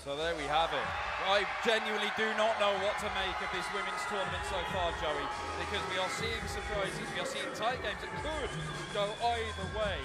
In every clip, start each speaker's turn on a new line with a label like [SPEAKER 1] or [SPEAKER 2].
[SPEAKER 1] So there we have it. I genuinely do not know what to make of this women's tournament so far, Joey, because we are seeing surprises, we are seeing tight games that could go either way,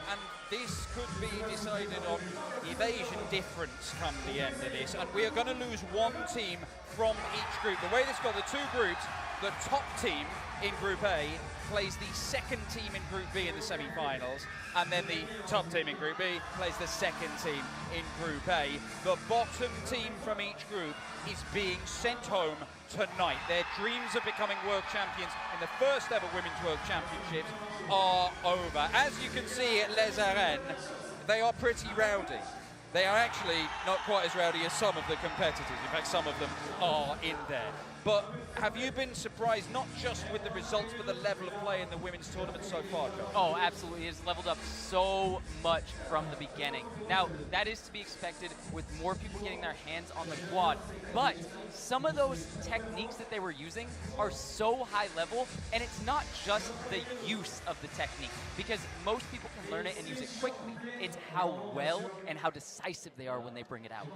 [SPEAKER 1] and this could be decided on evasion difference come the end of this, and we are going to lose one team from each group. The way this got the two groups, the top team in Group A plays the second team in Group B in the semi-finals, and then the top team in Group B plays the second team in Group A. The bottom team from each group is being sent home tonight. Their dreams of becoming world champions in the first ever Women's World Championships are over. As you can see at Les Arènes, they are pretty rowdy. They are actually not quite as rowdy as some of the competitors. In fact, some of them are in there. But have you been surprised, not just with the results, but the level of play in the women's tournament so far, John?
[SPEAKER 2] Oh, absolutely. It's leveled up so much from the beginning. Now, that is to be expected with more people getting their hands on the quad. But some of those techniques that they were using are so high level, and it's not just the use of the technique, because most people can learn it and use it quickly. It's how well and how decisive they are when they bring it out.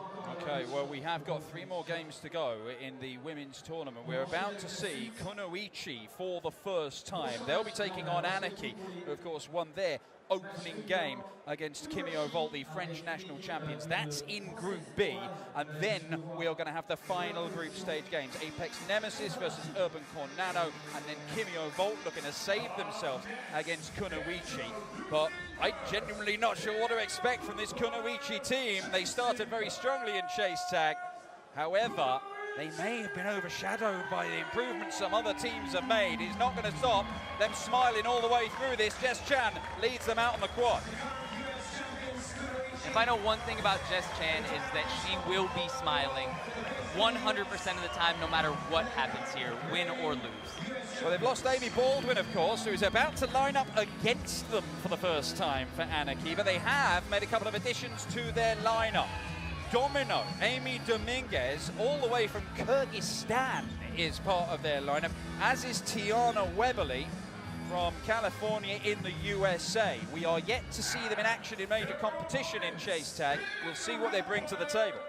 [SPEAKER 1] Okay, well, we have got 3 more games to go in the women's tournament. We're about to see Kunoichi for the first time. They'll be taking on Anarchy, who of course won their opening game against Kimio Volt, the French national champions. That's in Group B, and then we are going to have the final group stage games. Apex Nemesis versus Urban Core Nano, and then Kimio Volt looking to save themselves against Kunoichi. But I'm genuinely not sure what to expect from this Kunoichi team. They started very strongly in chase tag. However, they may have been overshadowed by the improvements some other teams have made. It's not going to stop them smiling all the way through this. Jess Chan leads them out on the quad.
[SPEAKER 2] If I know one thing about Jess Chan is that she will be smiling 100% of the time, no matter what happens here, win or lose.
[SPEAKER 1] Well, they've lost Amy Baldwin, of course, who's about to line up against them for the first time for Anarchy, but they have made a couple of additions to their lineup. Domino, Amy Dominguez, all the way from Kyrgyzstan, is part of their lineup, as is Tiana Weberly from California in the USA. We are yet to see them in action in major competition in chase tag. We'll see what they bring to the table.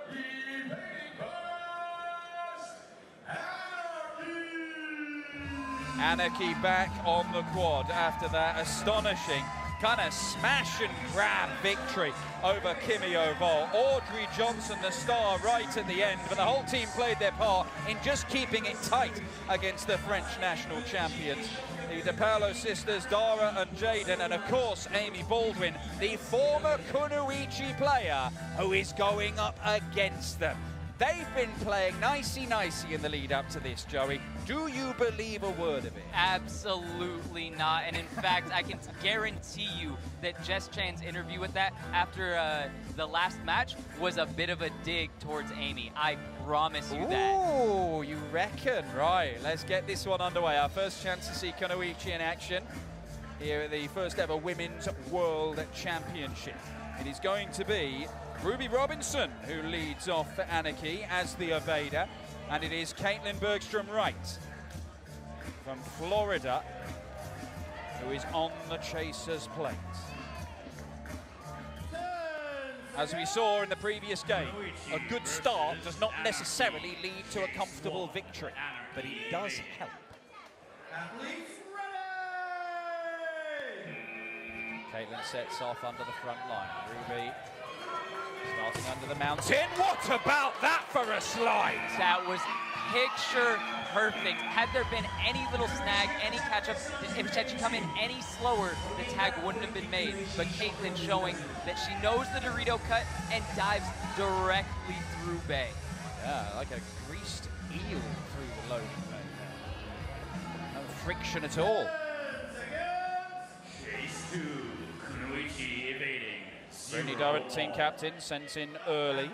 [SPEAKER 1] Anarchy back on the quad after that astonishing kind of smash and grab victory over Kimio Volt. Audrey Johnson, the star, right at the end, but the whole team played their part in just keeping it tight against the French national champions. The De Paolo sisters, Dara and Jaden, and of course Amy Baldwin, the former Kunoichi player who is going up against them. They've been playing nicey-nicey in the lead up to this, Joey. Do you believe a word of it?
[SPEAKER 2] Absolutely not. And in fact, I can guarantee you that Jess Chan's interview with that after the last match was a bit of a dig towards Amy. I promise you that.
[SPEAKER 1] Oh, you reckon? Right, let's get this one underway. Our first chance to see Kunoichi in action here at the first ever Women's World Championship. It is going to be Ruby Robinson who leads off for Anarchy as the evader, and it is Caitlin Bergstrom-Wright from Florida who is on the chaser's plate. As we saw in the previous game, a good start does not necessarily lead to a comfortable victory, but it does help. Caitlin sets off under the front line. Ruby starting under the mountain. What about that for a slide?
[SPEAKER 2] That was picture perfect. Had there been any little snag, any catch-up, if had she come in any slower, the tag wouldn't have been made. But Caitlin showing that she knows the Dorito cut and dives directly through Bay.
[SPEAKER 1] Yeah, like a greased eel through the loading bay there. No friction at all.
[SPEAKER 3] Chase 2, Kunoichi evading.
[SPEAKER 1] Brittany Durrant, team captain, sent in early.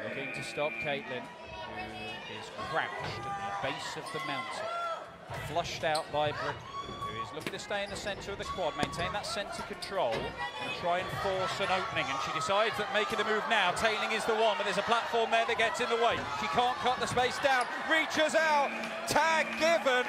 [SPEAKER 1] Looking to stop Caitlin, who is crouched at the base of the mountain. Flushed out by Brittany, who is looking to stay in the centre of the quad, maintain that centre control, and try and force an opening. And she decides that making the move now, tailing is the one, but there's a platform there that gets in the way. She can't cut the space down, reaches out, tag given.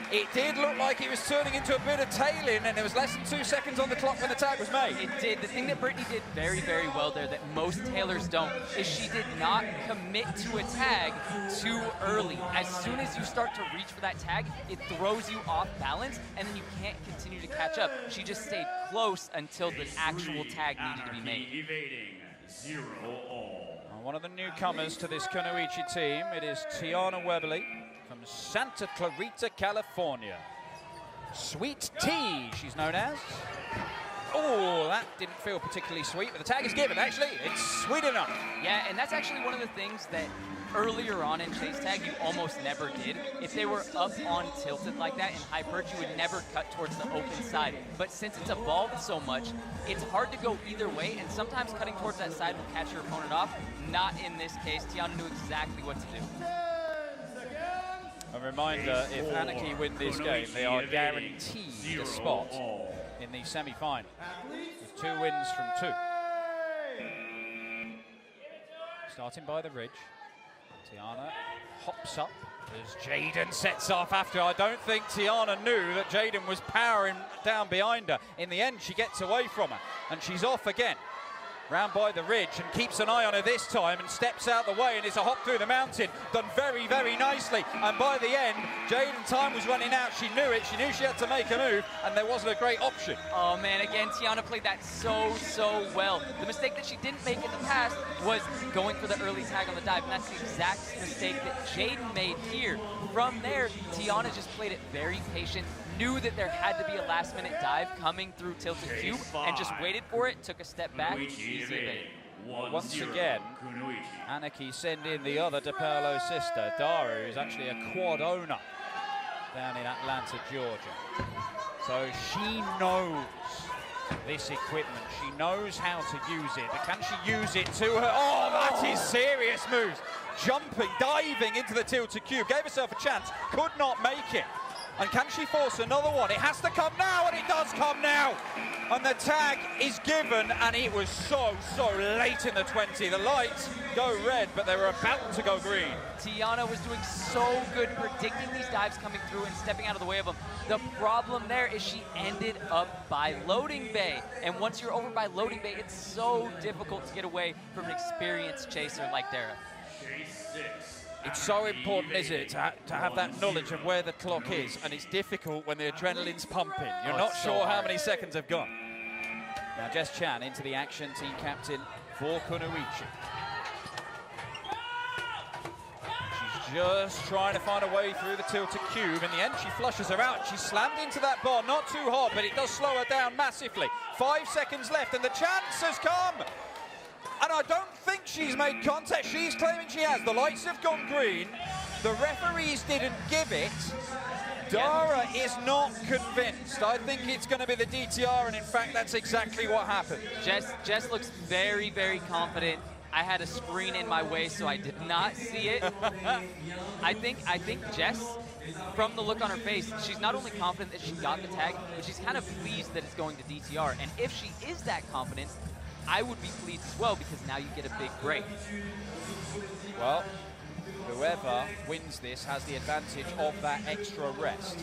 [SPEAKER 1] It did look like it was turning into a bit of tailing, and there was less than 2 seconds on the clock when the tag was made.
[SPEAKER 2] It did. The thing that Brittany did very, very well there that most tailors don't is she did not commit to a tag too early. As soon as you start to reach for that tag, it throws you off balance, and then you can't continue to catch up. She just stayed close until the actual tag needed to be made.
[SPEAKER 3] Evading 0-all.
[SPEAKER 1] One of the newcomers to this Kunoichi team, it is Tiana Weberly from Santa Clarita, California. Sweet Tea, she's known as. Oh, that didn't feel particularly sweet, but the tag is given, actually. It's sweet enough.
[SPEAKER 2] Yeah, and that's actually one of the things that earlier on in chase tag you almost never did. If they were up on tilted like that in high perch, you would never cut towards the open side. But since it's evolved so much, it's hard to go either way, and sometimes cutting towards that side will catch your opponent off. Not in this case. Tiana knew exactly what to do.
[SPEAKER 1] A reminder, if Anarchy win this game, they are guaranteed a spot in the semi-final, with 2 wins from 2. Starting by the ridge, Tiana hops up as Jaden sets off after. I don't think Tiana knew that Jaden was powering down behind her. In the end, she gets away from her, and she's off again. Round by the ridge, and keeps an eye on her this time and steps out the way, and it's a hop through the mountain. Done very, very nicely. And by the end, Jaden's time was running out. She knew it. She knew she had to make a move, and there wasn't a great option.
[SPEAKER 2] Oh, man, again, Tiana played that so well. The mistake that she didn't make in the past was going for the early tag on the dive, and that's the exact mistake that Jaden made here. From there, Tiana just played it very patient, knew that there had to be a last-minute dive coming through tilted cube, and just waited for it, took a step back, easy evade.
[SPEAKER 1] Once again, Anarchy send in the other DePaolo sister, Dara, who's actually a quad owner down in Atlanta, Georgia. So she knows this equipment. She knows how to use it, but can she use it to her? Oh, that is serious moves. Jumping, diving into the tilted cube, gave herself a chance, could not make it. And can she force another one? It has to come now, and it does come now. And the tag is given, and it was so late in the 20. The lights go red, but they were about to go green.
[SPEAKER 2] Tiana was doing so good predicting these dives coming through and stepping out of the way of them. The problem there is she ended up by loading bay. And once you're over by loading bay, it's so difficult to get away from an experienced chaser like Dara.
[SPEAKER 1] It's so important, isn't it, to have that knowledge of where the clock is, and it's difficult when the adrenaline's pumping. You're not sure how many seconds have gone. Now Jess Chan into the action, team captain for Kunoichi. She's just trying to find a way through the tilted cube. In the end, she flushes her out. She's slammed into that bar, not too hard, but it does slow her down massively. 5 seconds left, and the chance has come. And I don't think she's made contact. She's claiming she has. The lights have gone green. The referees didn't give it. Dara is not convinced. I think it's going to be the DTR, and in fact, that's exactly what happened.
[SPEAKER 2] Jess looks very confident. I had a screen in my way, so I did not see it. I think Jess, from the look on her face, she's not only confident that she got the tag, but she's kind of pleased that it's going to DTR. And if she is that confident, I would be pleased as well, because now you get a big break.
[SPEAKER 1] Well, whoever wins this has the advantage of that extra rest.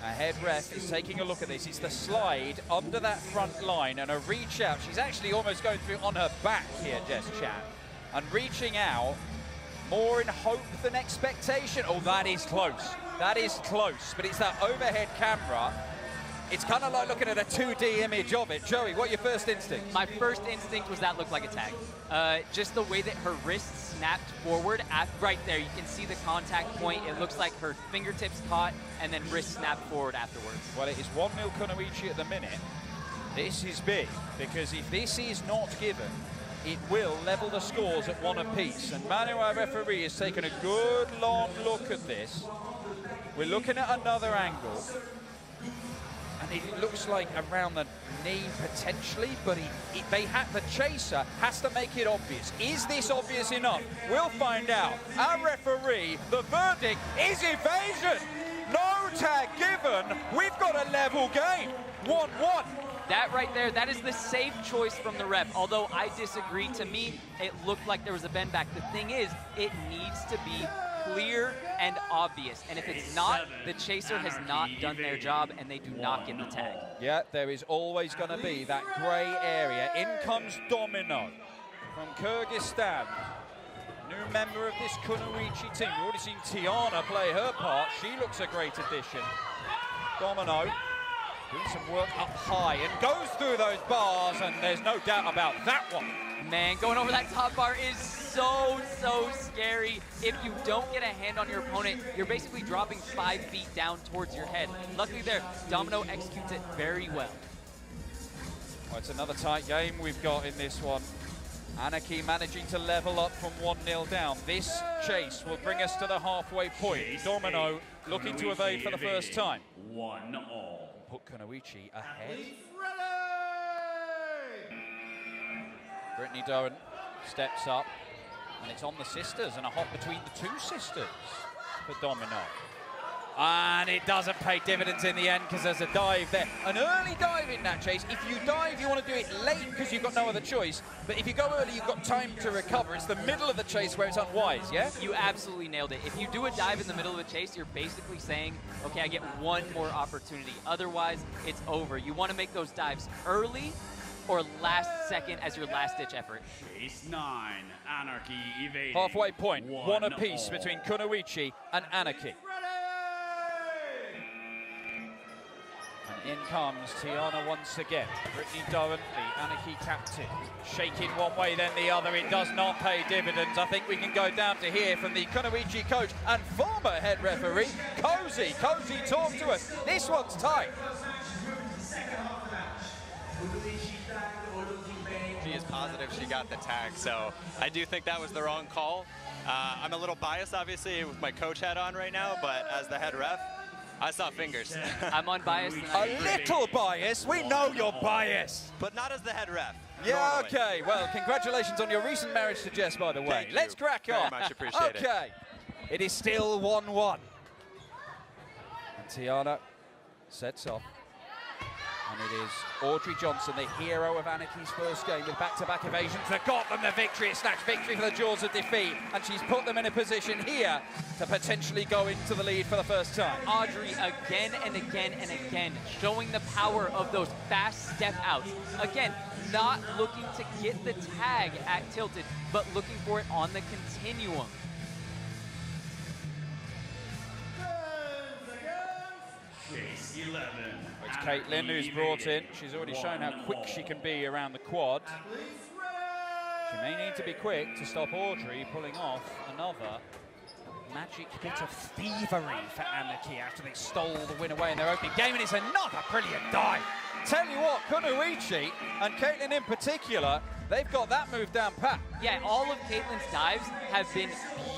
[SPEAKER 1] A head ref is taking a look at this. It's the slide under that front line and a reach out. She's actually almost going through on her back here, Jess Chan. And reaching out more in hope than expectation. Oh, that is close. That is close, but it's that overhead camera. It's kind of like looking at a 2D image of it. Joey, what your first instinct?
[SPEAKER 2] My first instinct was that looked like a tag. Just the way that her wrist snapped forward, right there, you can see the contact point. It looks like her fingertips caught and then wrist snapped forward afterwards.
[SPEAKER 1] Well, it is 1-0 Kunoichi at the minute. This is big, because if this is not given, it will level the scores at 1 apiece. And Manu, our referee, has taken a good long look at this. We're looking at another angle. And it looks like around the knee potentially, but the chaser has to make it obvious. Is this obvious enough? We'll find out. Our referee, the verdict is evasion. No tag given. We've got a level game. 1-1.
[SPEAKER 2] That right there, that is the safe choice from the ref. Although I disagree, to me, it looked like there was a bend back. The thing is, it needs to be clear and obvious. And if it's not, the chaser has not done their job and they do not get the tag.
[SPEAKER 1] Yeah, there is always going to be that grey area. In comes Domino from Kyrgyzstan. New member of this Kunoichi team. We've already seen Tiana play her part. She looks a great addition. Domino doing some work up high and goes through those bars, and there's no doubt about that one.
[SPEAKER 2] Man, going over that top bar is so scary. If you don't get a hand on your opponent, you're basically dropping 5 feet down towards your head. Luckily there, Domino executes it very well.
[SPEAKER 1] Well, it's another tight game we've got in this one. Anarchy managing to level up from 1-0 down. This chase will bring us to the halfway point. Domino looking to evade for the first time.
[SPEAKER 3] 1-all.
[SPEAKER 1] Put Kunoichi ahead. Brittany Doan steps up, and it's on the sisters, and a hop between the two sisters for Domino. And it doesn't pay dividends in the end because there's a dive there. An early dive in that chase. If you dive, you want to do it late because you've got no other choice. But if you go early, you've got time to recover. It's the middle of the chase where it's unwise, yeah?
[SPEAKER 2] You absolutely nailed it. If you do a dive in the middle of a chase, you're basically saying, okay, I get one more opportunity. Otherwise, it's over. You want to make those dives early or last second as your last-ditch effort.
[SPEAKER 3] Chase 9, Anarchy evading.
[SPEAKER 1] Halfway point, one apiece between Kunoichi and Anarchy. And in comes Tiana once again. Brittany Doan, the Anarchy captain, shaking one way then the other. It does not pay dividends. I think we can go down to hear from the Kunoichi coach and former head referee, Cozy. Cozy, talk to us. This one's tight.
[SPEAKER 4] She is positive she got the tag, so I do think that was the wrong call. I'm a little biased, obviously, with my coach hat on right now, but as the head ref, I saw fingers.
[SPEAKER 2] I'm unbiased.
[SPEAKER 1] A little biased. We know you're biased.
[SPEAKER 4] But not as the head ref.
[SPEAKER 1] Yeah,
[SPEAKER 4] normally.
[SPEAKER 1] okay. Well, congratulations on your recent marriage to Jess, by the way.
[SPEAKER 4] Thank you.
[SPEAKER 1] Let's crack on.
[SPEAKER 4] Very much appreciate it.
[SPEAKER 1] Okay. It is still 1-1. And Tiana sets off. And it is Audrey Johnson, the hero of Anarchy's first game, with back-to-back evasions that got them the victory. A snatch victory for the jaws of defeat. And she's put them in a position here to potentially go into the lead for the first time.
[SPEAKER 2] Audrey again and again and again showing the power of those fast step outs. Again, not looking to get the tag at tilted, but looking for it on the continuum.
[SPEAKER 3] Chase 11.
[SPEAKER 1] It's Caitlin who's brought in. She's already shown how quick she can be around the quad. She may need to be quick to stop Audrey pulling off another magic bit of thievery for Anarchy after they stole the win away in their opening game, and it's another brilliant dive. Tell you what, Kunoichi and Caitlin in particular, they've got that move down pat.
[SPEAKER 2] Yeah, all of Caitlin's dives have been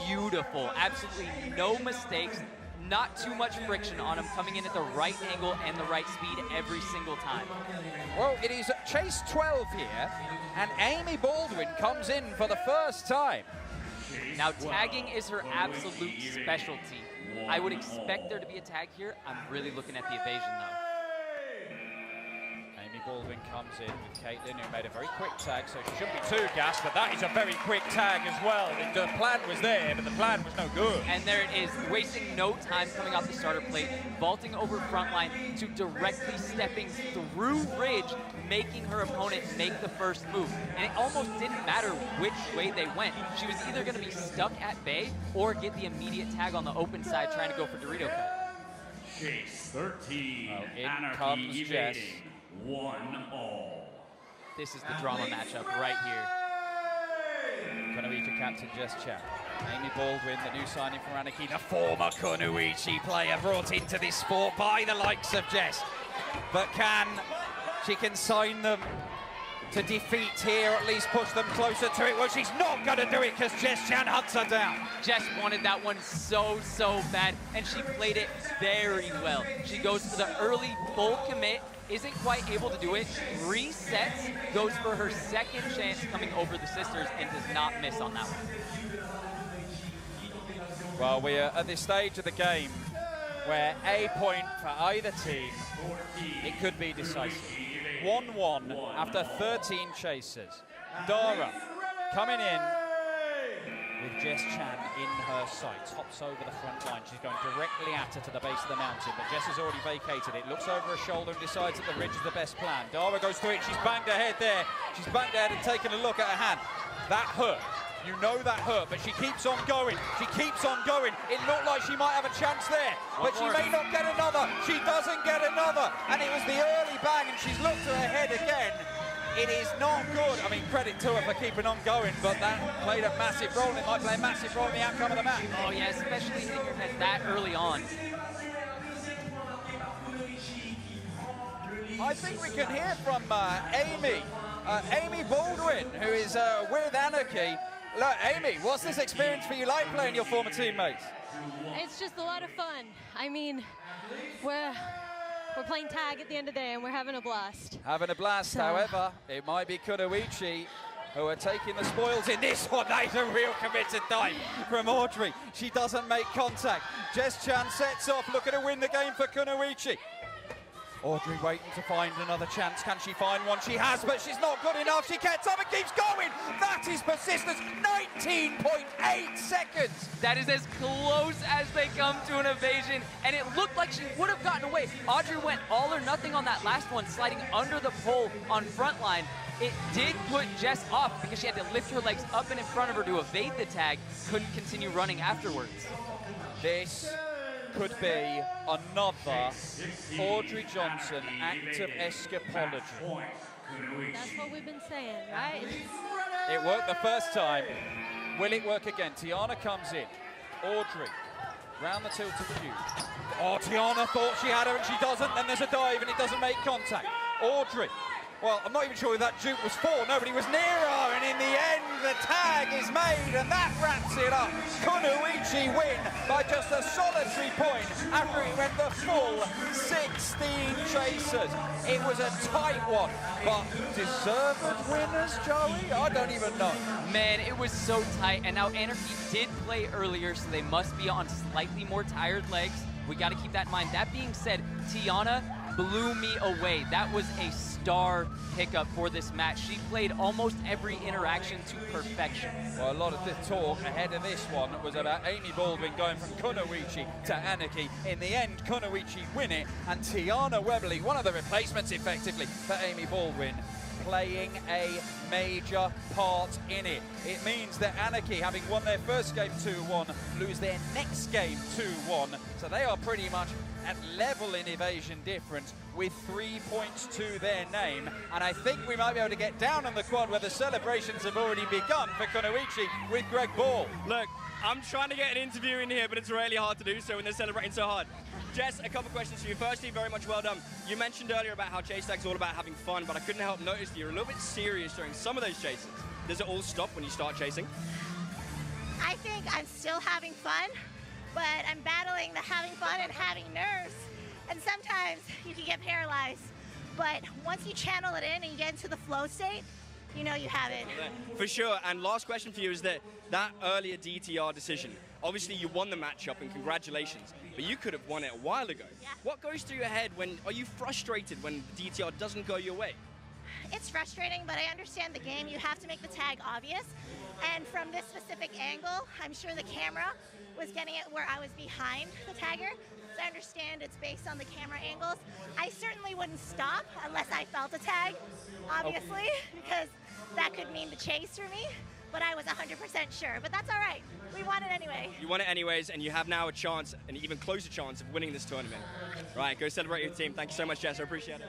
[SPEAKER 2] beautiful. Absolutely no mistakes. Not too much friction on him, coming in at the right angle and the right speed every single time.
[SPEAKER 1] Well, it is chase 12 here, and Amy Baldwin comes in for the first time.
[SPEAKER 2] Now, tagging is her absolute specialty. I would expect there to be a tag here. I'm really looking at the evasion, though.
[SPEAKER 1] Amy Baldwin comes in with Caitlin, who made a very quick tag, so she shouldn't be too gassed, but that is a very quick tag as well. The plan was there, but the plan was no good.
[SPEAKER 2] And there it is, wasting no time coming off the starter plate, vaulting over front line to directly stepping through Ridge, making her opponent make the first move. And it almost didn't matter which way they went. She was either going to be stuck at bay or get the immediate tag on the open side trying to go for Dorito cut.
[SPEAKER 3] Chase 13.
[SPEAKER 1] Well, in
[SPEAKER 3] Anarchy
[SPEAKER 1] comes Jess.
[SPEAKER 3] evading. 1-all.
[SPEAKER 2] This is the drama matchup right here.
[SPEAKER 1] Kunoichi captain Jess Chan. Amy Baldwin, the new signing for Anarchy, the former Kunoichi player brought into this sport by the likes of Jess. But she can sign them to defeat here, or at least push them closer to it? Well, she's not going to do it because Jess Chan hunts her down.
[SPEAKER 2] Jess wanted that one so bad, and she played it very well. She goes for the early full commit, isn't quite able to do it, resets, goes for her second chance coming over the sisters, and does not miss on that one.
[SPEAKER 1] Well, we are at this stage of the game where a point for either team, it could be decisive. 1-1 after 13 chases. Dara coming in with Jess Chan in her sights. Hops over the front line. She's going directly at her to the base of the mountain, but Jess has already vacated it. Looks over her shoulder and decides that the ridge is the best plan. Dara goes through it. She's banged her head there. She's banged her head and taken a look at her hand. That hurt. You know that hurt, but she keeps on going. She keeps on going. It looked like she might have a chance there, but she may not get another. She doesn't get another, and it was the early bang, and she's looked to her head again. It is not good. I mean, credit to her for keeping on going, but that played a massive role. It might play a massive role in the outcome of the match.
[SPEAKER 2] Oh yeah, especially hitting your head that early on.
[SPEAKER 1] I think we can hear from Amy Baldwin, who is with Anarchy. Look, Amy, what's this experience for you like playing your former teammates?
[SPEAKER 5] It's just a lot of fun. I mean, we're playing tag at the end of the day, and we're having a blast.
[SPEAKER 1] Having a blast,
[SPEAKER 5] So.
[SPEAKER 1] however, it might be Kunoichi who are taking the spoils in this one. That is a real committed dive from Audrey. She doesn't make contact. Jess Chan sets off, looking to win the game for Kunoichi. Audrey waiting to find another chance. Can she find one? She has, but she's not good enough. She gets up and keeps going. That is persistence. 19.8 seconds.
[SPEAKER 2] That is as close as they come to an evasion, and it looked like she would have gotten away. Audrey went all or nothing on that last one, sliding under the pole on front line. It did put Jess off because she had to lift her legs up and in front of her to evade the tag, couldn't continue running afterwards.
[SPEAKER 1] This could be another Audrey Johnson act of escapology.
[SPEAKER 5] That's what we've been saying, right?
[SPEAKER 1] It worked the first time. Will it work again? Tiana comes in. Audrey, round the tilted cube. Oh, Tiana thought she had her and she doesn't. Then there's a dive and it doesn't make contact. Audrey. Well, I'm not even sure who that juke was for. Nobody was near her, and in the end, the tag is made, and that wraps it up. Kunoichi win by just a solitary point after it went the full 16 chasers. It was a tight one, but deserved winners, Joey? I don't even know.
[SPEAKER 2] Man, it was so tight, and now Anarchy did play earlier, so they must be on slightly more tired legs. We got to keep that in mind. That being said, Tiana blew me away. That was a star pickup for this match. She played almost every interaction to perfection.
[SPEAKER 1] Well, a lot of the talk ahead of this one was about Amy Baldwin going from Kunoichi to Anarchy. In the end, Kunoichi win it, and Tiana Webley, one of the replacements effectively for Amy Baldwin, playing a major part in it. It means that Anarchy, having won their first game 2-1, lose their next game 2-1. So they are pretty much at level in evasion difference with 3 points to their name. And I think we might be able to get down on the quad where the celebrations have already begun for Kunoichi with Greg Ball.
[SPEAKER 6] Look, I'm trying to get an interview in here, but it's really hard to do so when they're celebrating so hard. Jess, a couple questions for you. Firstly, very much well done. You mentioned earlier about how chase tag's all about having fun, but I couldn't help notice that you're a little bit serious during some of those chases. Does it all stop when you start chasing?
[SPEAKER 7] I think I'm still having fun, but I'm battling the having fun and having nerves. And sometimes you can get paralyzed. But once you channel it in and you get into the flow state, you know you have it.
[SPEAKER 6] For sure. And last question for you is that earlier DTR decision. Obviously, you won the matchup, and congratulations. But you could have won it a while ago.
[SPEAKER 7] Yeah.
[SPEAKER 6] What goes through your head when, are you frustrated when DTR doesn't go your way?
[SPEAKER 7] It's frustrating, but I understand the game. You have to make the tag obvious. And from this specific angle, I'm sure the camera was getting it where I was behind the tagger. So I understand it's based on the camera angles. I certainly wouldn't stop unless I felt a tag, obviously, because that could mean the chase for me. But I was 100% sure. But that's all right. We won it anyway.
[SPEAKER 6] You won it anyways, and you have now a chance, an even closer chance of winning this tournament. Right, go celebrate your team. Thank you so much, Jess. I appreciate it.